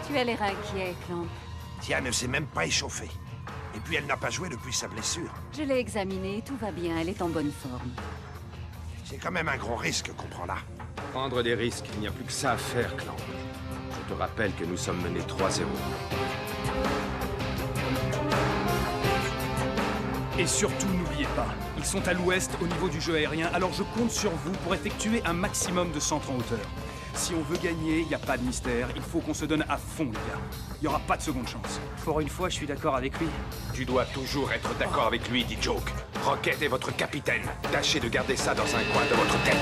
Tu as l'air inquiet, Clamp. Tia ne s'est même pas échauffée. Et puis elle n'a pas joué depuis sa blessure. Je l'ai examinée, tout va bien, elle est en bonne forme. C'est quand même un gros risque qu'on prend là. Prendre des risques, il n'y a plus que ça à faire, Clamp. Je te rappelle que nous sommes menés 3-0. Et surtout, n'oubliez pas, ils sont à l'ouest au niveau du jeu aérien, alors je compte sur vous pour effectuer un maximum de centres en hauteur. Si on veut gagner, il n'y a pas de mystère, il faut qu'on se donne à fond, les gars. Il n'y aura pas de seconde chance. Pour une fois, je suis d'accord avec lui. Tu dois toujours être d'accord avec lui, dit Joke. Rocket est votre capitaine. Tâchez de garder ça dans un coin de votre tête.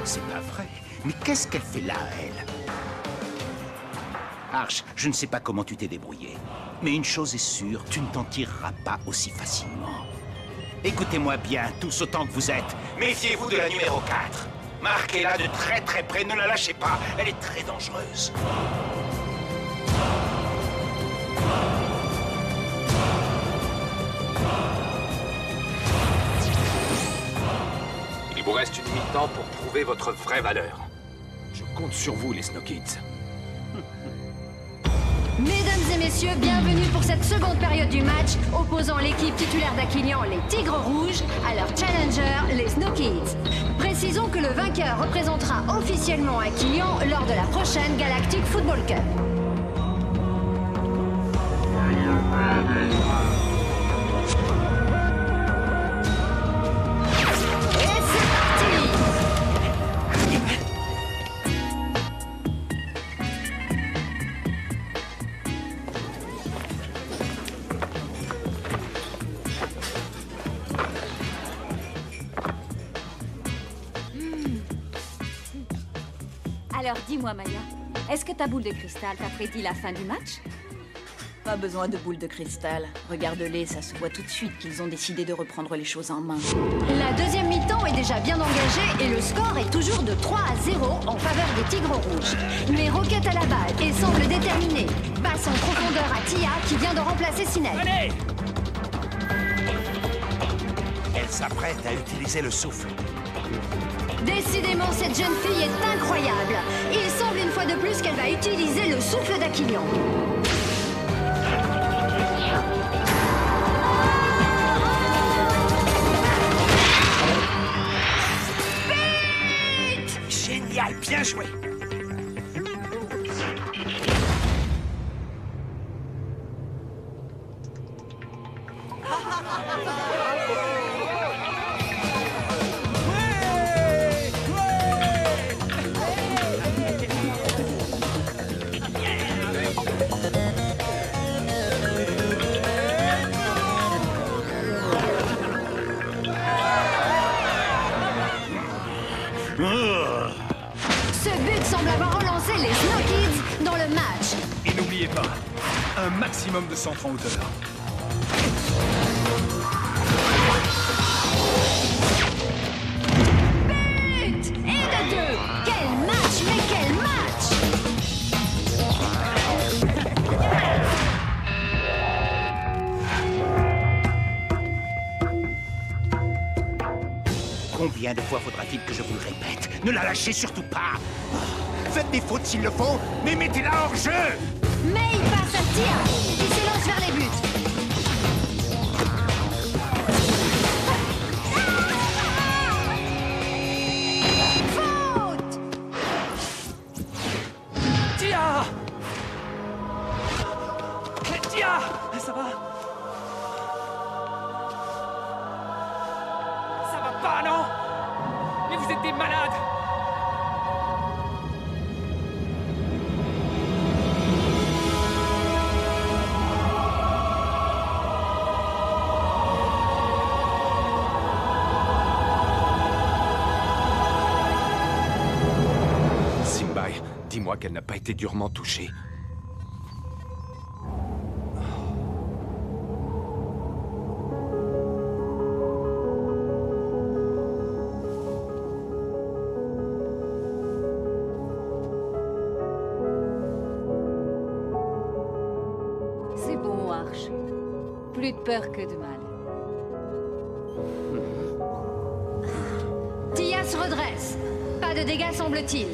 C'est pas vrai. Mais qu'est-ce qu'elle fait là, elle? Arch, je ne sais pas comment tu t'es débrouillé. Mais une chose est sûre, tu ne t'en tireras pas aussi facilement. Écoutez-moi bien, tous autant que vous êtes. Méfiez-vous de la numéro 4. Marquez-la de très très près, ne la lâchez pas. Elle est très dangereuse. Il vous reste une mi-temps pour prouver votre vraie valeur. Je compte sur vous, les Snow Kids. Mesdames et messieurs, bienvenue pour cette seconde période du match opposant l'équipe titulaire d'Aquilian, les Tigres Rouges, à leur challenger, les Snow Kids. Précisons que le vainqueur représentera officiellement Aquilian lors de la prochaine Galactic Football Cup. Alors dis-moi, Maya, est-ce que ta boule de cristal t'a prédit la fin du match? Pas besoin de boule de cristal. Regarde-les, ça se voit tout de suite qu'ils ont décidé de reprendre les choses en main. La deuxième mi-temps est déjà bien engagée et le score est toujours de 3-0 en faveur des Tigres Rouges. Mais Rocket à la balle et semble déterminé. Passe en profondeur à Tia qui vient de remplacer Sinel. Allez! Elle s'apprête à utiliser le souffle. Décidément, cette jeune fille est incroyable. Il semble une fois de plus qu'elle va utiliser le souffle d'Aquilian. Génial, bien joué. Ce but semble avoir relancé les Snow Kids dans le match. Et n'oubliez pas, un maximum de centres en hauteur. But! Et de deux! Quel match, mais quel match! Combien de fois faudra-t-il que je vous le répète? Ne la lâchez surtout pas. Faites des fautes s'il le faut, mais mettez-la hors jeu. Mais il passe à Tia, qui s'élance vers les buts. Faute! Tia! Tia! Ça va? Ça va pas, non? Mais vous êtes des malades! Dis-moi qu'elle n'a pas été durement touchée. C'est bon, Arch. Plus de peur que de mal. Tia se redresse. Pas de dégâts, semble-t-il.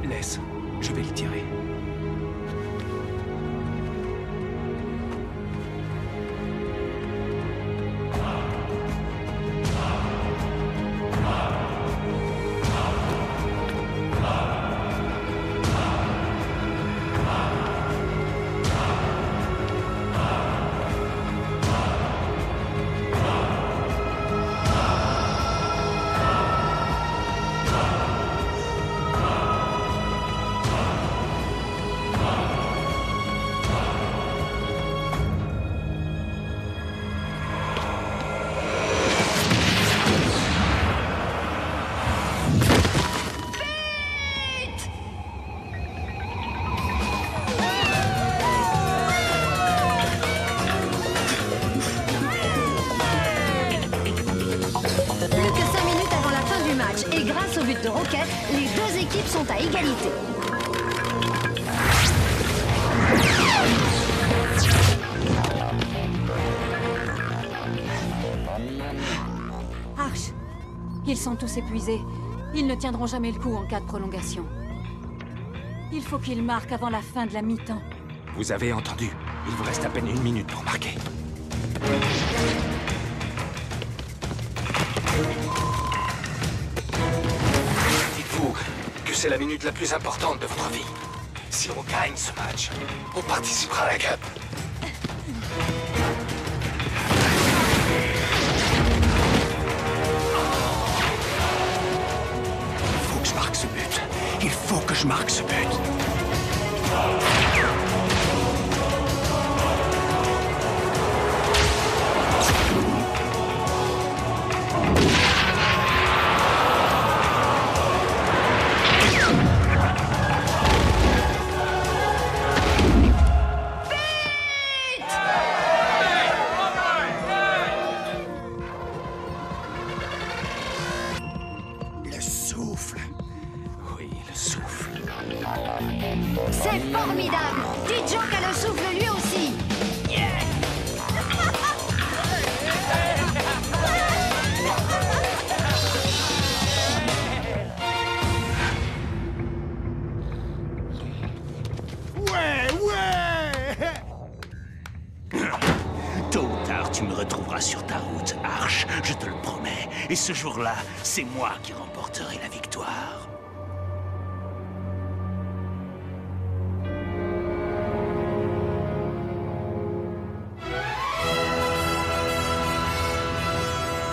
Laisse, je vais le tirer. Plus que 5 minutes avant la fin du match, et grâce au but de Rocket, les deux équipes sont à égalité. Arch, ils sont tous épuisés. Ils ne tiendront jamais le coup en cas de prolongation. Il faut qu'ils marquent avant la fin de la mi-temps. Vous avez entendu? Il vous reste à peine 1 minute pour marquer. Dites-vous que c'est la minute la plus importante de votre vie. Si on gagne ce match, on participera à la Cup. Il faut que je marque ce but. Il faut que je marque ce but. Le souffle. Oui, le souffle. C'est formidable! T-Joke a le souffle lui aussi! Ouais, ouais! Tôt ou tard, tu me retrouveras sur ta route, Arch, je te le promets. Et ce jour-là, c'est moi qui remporterai la victoire.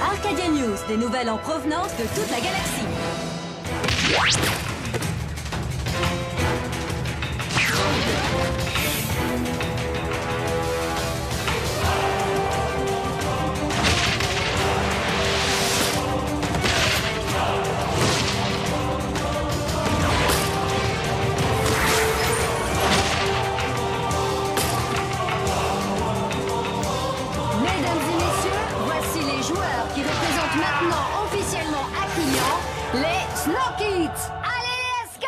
Arcadia News, des nouvelles en provenance de toute la galaxie. Mesdames et messieurs, voici les joueurs qui représentent maintenant officiellement Aquillian, les Snow Kids. Allez les SK!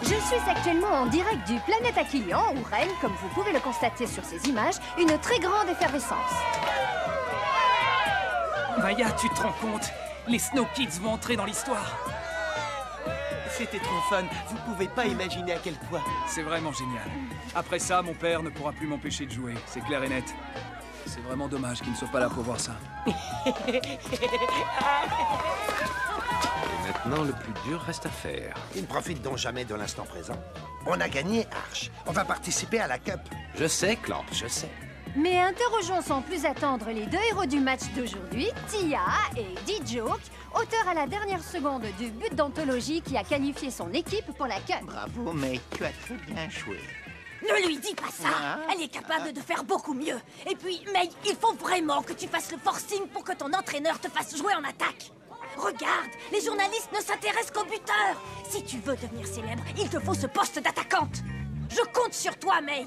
Je suis actuellement en direct du planète Aquillian où règne, comme vous pouvez le constater sur ces images, une très grande effervescence. Maya, tu te rends compte? Les Snow Kids vont entrer dans l'histoire. C'était trop fun. Vous pouvez pas imaginer à quel point. C'est vraiment génial. Après ça, mon père ne pourra plus m'empêcher de jouer. C'est clair et net. C'est vraiment dommage qu'il ne soit pas là pour voir ça. Et maintenant, le plus dur reste à faire. Ils ne profitent donc jamais de l'instant présent. On a gagné, Arch. On va participer à la Cup. Je sais, Clamp, je sais. Mais interrogeons sans plus attendre les deux héros du match d'aujourd'hui, Tia et D-Joke, auteur à la dernière seconde du but d'anthologie qui a qualifié son équipe pour la Cup. Bravo, May, tu as très bien joué. Ne lui dis pas ça. Elle est capable de faire beaucoup mieux. Et puis, May, il faut vraiment que tu fasses le forcing pour que ton entraîneur te fasse jouer en attaque. Regarde, les journalistes ne s'intéressent qu'aux buteurs. Si tu veux devenir célèbre, il te faut ce poste d'attaquante. Je compte sur toi, May.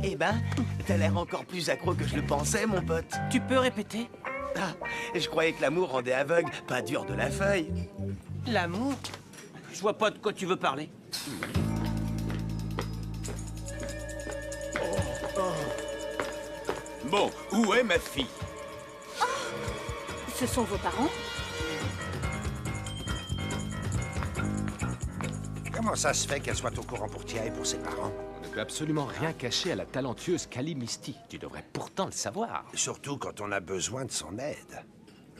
Eh ben, t'as l'air encore plus accro que je le pensais, mon pote. Tu peux répéter? Ah, je croyais que l'amour rendait aveugle, pas dur de la feuille. L'amour? Je vois pas de quoi tu veux parler. Bon, où est ma fille? Ce sont vos parents? Comment ça se fait qu'elle soit au courant pour Tia et pour ses parents? On ne peut absolument rien cacher à la talentueuse Kali Misty. Tu devrais pourtant le savoir. Surtout quand on a besoin de son aide.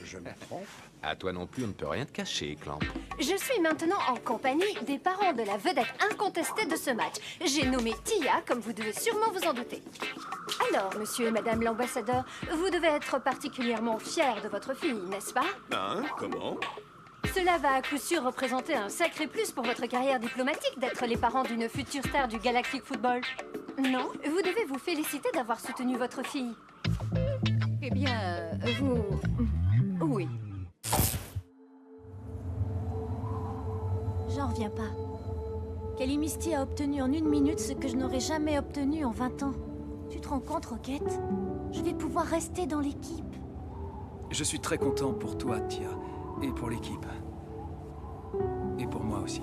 Je me trompe? À toi non plus, on ne peut rien te cacher, Clamp. Je suis maintenant en compagnie des parents de la vedette incontestée de ce match. J'ai nommé Tia, comme vous devez sûrement vous en douter. Alors, monsieur et madame l'ambassadeur, vous devez être particulièrement fiers de votre fille, n'est-ce pas? Hein? Comment? Cela va à coup sûr représenter un sacré plus pour votre carrière diplomatique d'être les parents d'une future star du Galactic Football. Non? Vous devez vous féliciter d'avoir soutenu votre fille. Eh bien, vous... Oui. J'en reviens pas. Kali Misty a obtenu en 1 minute ce que je n'aurais jamais obtenu en 20 ans. Tu te rends compte, Rocket? Je vais pouvoir rester dans l'équipe. Je suis très content pour toi, Tia, et pour l'équipe. Et pour moi aussi.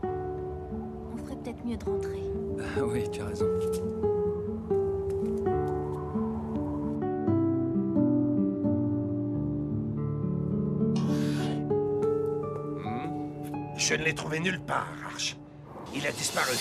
On ferait peut-être mieux de rentrer. Ah oui, tu as raison. Je ne l'ai trouvé nulle part, Arch. Il a disparu.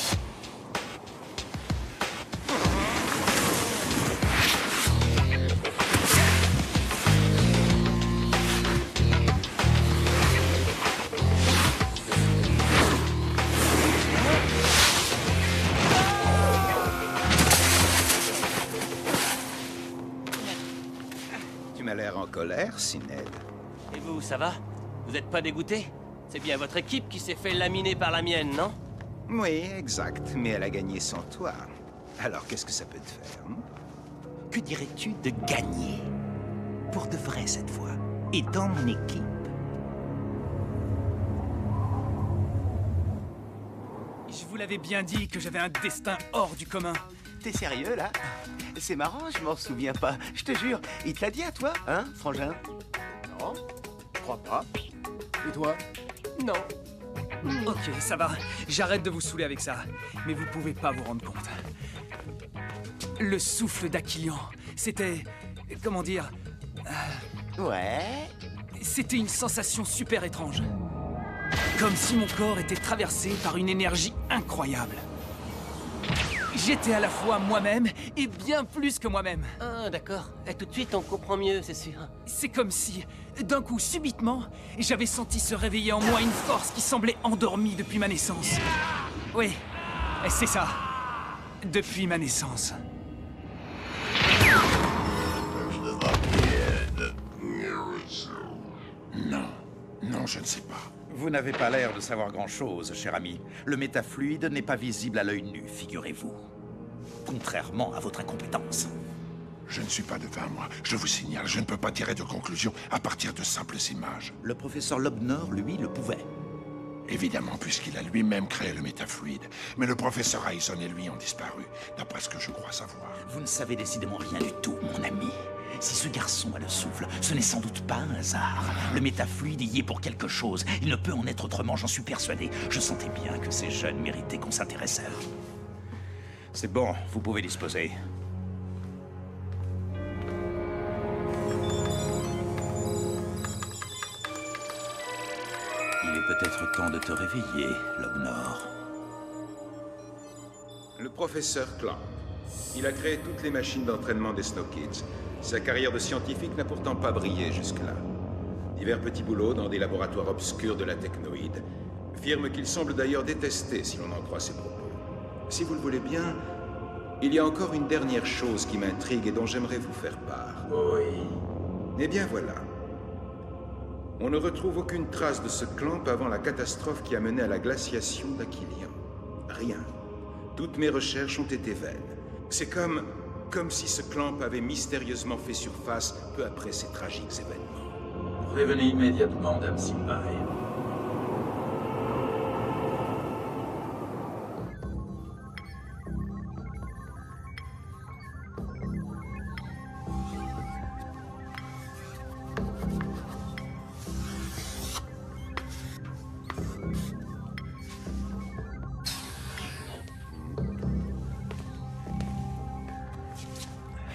Tu m'as l'air en colère, Sined. Et vous, ça va? Vous êtes pas dégoûté? C'est bien votre équipe qui s'est fait laminer par la mienne, non? Oui, exact, mais elle a gagné sans toi. Alors, qu'est-ce que ça peut te faire? Que dirais-tu de gagner? Pour de vrai, cette fois. Et dans mon équipe. Je vous l'avais bien dit que j'avais un destin hors du commun. T'es sérieux, là? C'est marrant, je m'en souviens pas. Je te jure, il te l'a dit à toi, hein, frangin? Non, je crois pas. Et toi? Non. Ok, ça va. J'arrête de vous saouler avec ça. Mais vous pouvez pas vous rendre compte. Le souffle d'Aquilian, c'était... Comment dire? Ouais. C'était une sensation super étrange. Comme si mon corps était traversé par une énergie incroyable. J'étais à la fois moi-même et bien plus que moi-même. Ah, d'accord. Et tout de suite, on comprend mieux, c'est sûr. C'est comme si, d'un coup, subitement, j'avais senti se réveiller en moi une force qui semblait endormie depuis ma naissance. Oui, c'est ça. Depuis ma naissance. Non. Non, je ne sais pas. Vous n'avez pas l'air de savoir grand-chose, cher ami. Le métafluide n'est pas visible à l'œil nu, figurez-vous. Contrairement à votre incompétence. Je ne suis pas devin, moi. Je vous signale, je ne peux pas tirer de conclusion à partir de simples images. Le professeur Lobnor, lui, le pouvait. Évidemment, puisqu'il a lui-même créé le métafluide. Mais le professeur Harrison et lui ont disparu, d'après ce que je crois savoir. Vous ne savez décidément rien du tout, mon ami. Si ce garçon a le souffle, ce n'est sans doute pas un hasard. Le métafluide y est pour quelque chose. Il ne peut en être autrement, j'en suis persuadé. Je sentais bien que ces jeunes méritaient qu'on s'intéresse à eux. C'est bon, vous pouvez disposer. Il est peut-être temps de te réveiller, Lobnor. Le professeur Clamp. Il a créé toutes les machines d'entraînement des Snow Kids. Sa carrière de scientifique n'a pourtant pas brillé jusque-là. Divers petits boulots dans des laboratoires obscurs de la technoïde. Firme qu'il semble d'ailleurs détester si l'on en croit ses propos. Si vous le voulez bien, il y a encore une dernière chose qui m'intrigue et dont j'aimerais vous faire part. Oui. Eh bien voilà. On ne retrouve aucune trace de ce clamp avant la catastrophe qui a mené à la glaciation d'Aquilian. Rien. Toutes mes recherches ont été vaines. C'est comme si ce clamp avait mystérieusement fait surface peu après ces tragiques événements. Prévenez immédiatement, Dame Simbai.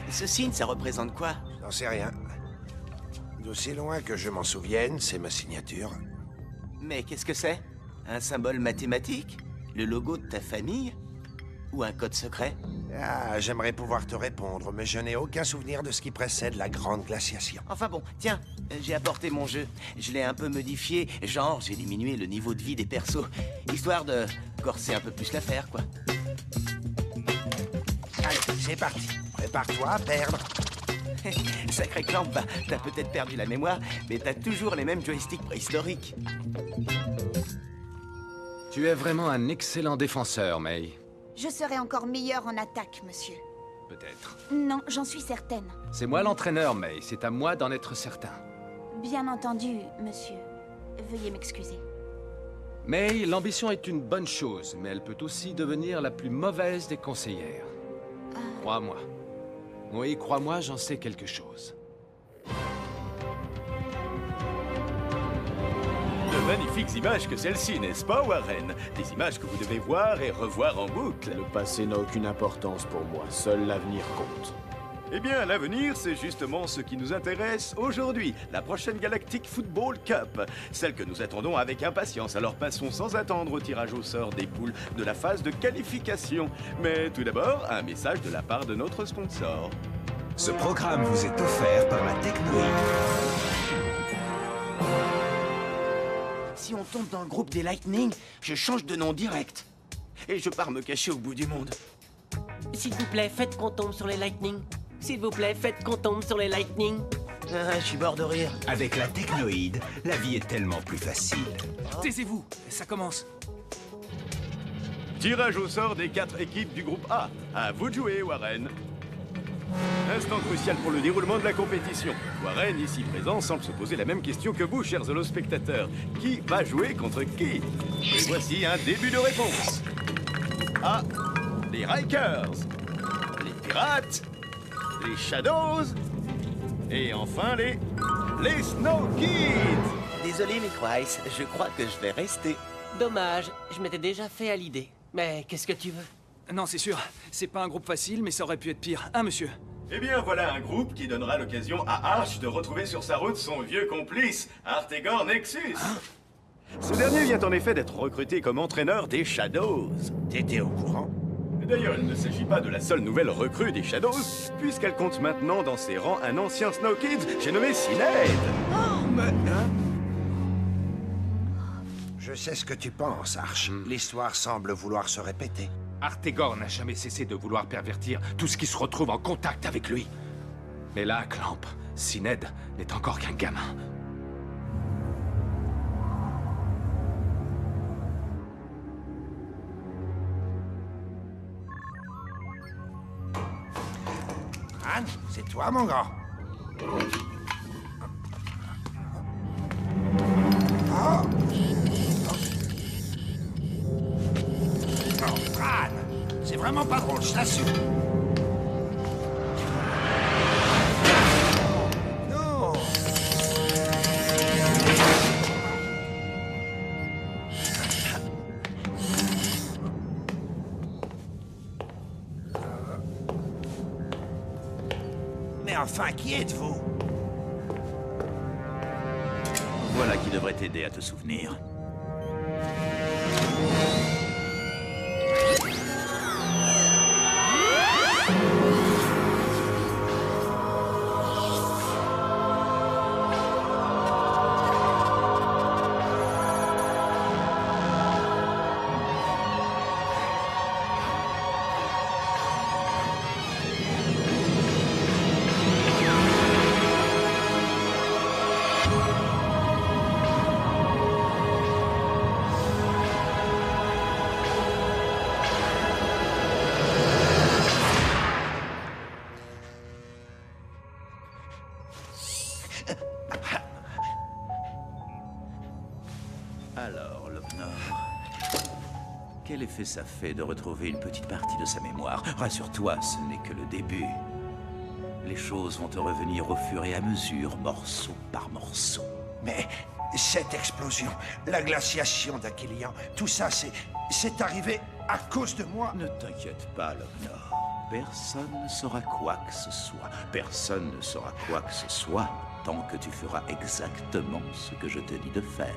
Ce signe, ça représente quoi? J'en sais rien. D'aussi loin que je m'en souvienne, c'est ma signature. Mais qu'est-ce que c'est? Un symbole mathématique? Le logo de ta famille? Ou un code secret? Ah, j'aimerais pouvoir te répondre, mais je n'ai aucun souvenir de ce qui précède la grande glaciation. Enfin bon, tiens, j'ai apporté mon jeu. Je l'ai un peu modifié, genre j'ai diminué le niveau de vie des persos, histoire de corser un peu plus l'affaire, quoi. Allez, c'est parti. Prépare-toi à perdre. Sacré Clamp, bah, t'as peut-être perdu la mémoire, mais t'as toujours les mêmes joysticks préhistoriques. Tu es vraiment un excellent défenseur, May. Je serai encore meilleur en attaque, monsieur. Peut-être. Non, j'en suis certaine. C'est moi l'entraîneur, May. C'est à moi d'en être certain. Bien entendu, monsieur. Veuillez m'excuser. May, l'ambition est une bonne chose, mais elle peut aussi devenir la plus mauvaise des conseillères. Crois-moi. Oui, crois-moi, j'en sais quelque chose. De magnifiques images que celles-ci, n'est-ce pas, Warren? Des images que vous devez voir et revoir en boucle. Le passé n'a aucune importance pour moi, seul l'avenir compte. Eh bien, l'avenir, c'est justement ce qui nous intéresse aujourd'hui, la prochaine Galactic Football Cup, celle que nous attendons avec impatience. Alors passons sans attendre au tirage au sort des poules de la phase de qualification. Mais tout d'abord, un message de la part de notre sponsor. Ce programme vous est offert par la Technoïde. Si on tombe dans le groupe des Lightning, je change de nom direct. Et je pars me cacher au bout du monde. S'il vous plaît, faites qu'on tombe sur les Lightning. S'il vous plaît, faites qu'on tombe sur les Lightning. Ah, je suis mort de rire. Avec la Technoïde, la vie est tellement plus facile. Taisez-vous, ça commence. Tirage au sort des 4 équipes du groupe A. À vous de jouer, Warren. Instant crucial pour le déroulement de la compétition. Warren, ici présent, semble se poser la même question que vous, chers holospectateurs. Qui va jouer contre qui? Et voici un début de réponse. A. Les Rikers. Les Pirates. Les Shadows. Et enfin les Snow Kids. Désolé, les Christ, je crois que je vais rester. Dommage, je m'étais déjà fait à l'idée. Mais qu'est-ce que tu veux? Non, c'est sûr. C'est pas un groupe facile, mais ça aurait pu être pire. Hein, monsieur? Eh bien, voilà un groupe qui donnera l'occasion à Arch de retrouver sur sa route son vieux complice, Artegor Nexus. Ce dernier vient en effet d'être recruté comme entraîneur des Shadows. T'étais au courant? D'ailleurs, il ne s'agit pas de la seule nouvelle recrue des Shadows, puisqu'elle compte maintenant dans ses rangs un ancien Snow Kid, j'ai nommé Sinead. Oh, mais... Je sais ce que tu penses, Arch. L'histoire semble vouloir se répéter. Artegor n'a jamais cessé de vouloir pervertir tout ce qui se retrouve en contact avec lui. Mais là, Clamp, Sinead n'est encore qu'un gamin. Anne, c'est toi, mon grand. Oh. Oh, Anne, c'est vraiment pas drôle, je t'assure. Non. Mais enfin, qui êtes-vous? Voilà qui devrait t'aider à te souvenir. Alors, Lobnor, quel effet ça fait de retrouver une petite partie de sa mémoire? Rassure-toi, ce n'est que le début. Les choses vont te revenir au fur et à mesure, morceau par morceau. Mais cette explosion, la glaciation d'Aquilian, tout ça, c'est arrivé à cause de moi. Ne t'inquiète pas, Lobnor. Personne ne saura quoi que ce soit. Personne ne saura quoi que ce soit tant que tu feras exactement ce que je te dis de faire.